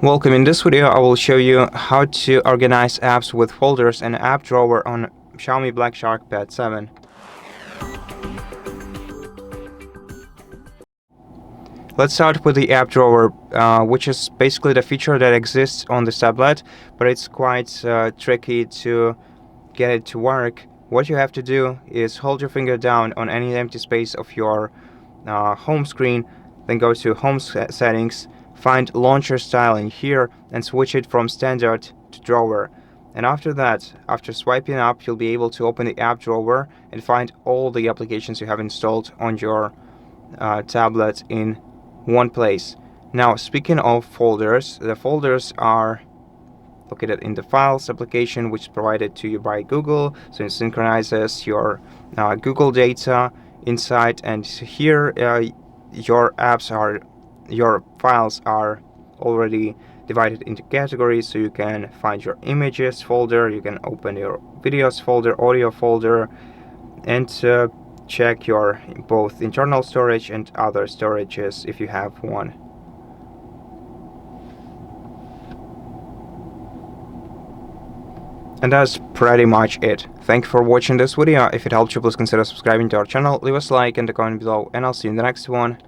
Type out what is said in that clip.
Welcome. In this video, I will show you how to organize apps with folders and app drawer on XIAOMI Black Shark Pad 7. Let's start with the app drawer, which is basically the feature that exists on the sublet, but it's quite tricky to get it to work. What you have to do is hold your finger down on any empty space of your home screen, then go to Home Settings, find Launcher Style in here, and switch it from Standard to Drawer. And after that, after swiping up, you'll be able to open the app drawer and find all the applications you have installed on your tablet in one place. Now, speaking of folders, the folders are located in the Files application, which is provided to you by Google, so it synchronizes your Google data inside, and here your files are already divided into categories, so you can find your images folder, you can open your videos folder, audio folder, and check your both internal storage and other storages if you have one. And that's pretty much it. Thank you for watching this video. If it helped you, please consider subscribing to our channel, leave us a like and a comment below, and I'll see you in the next one.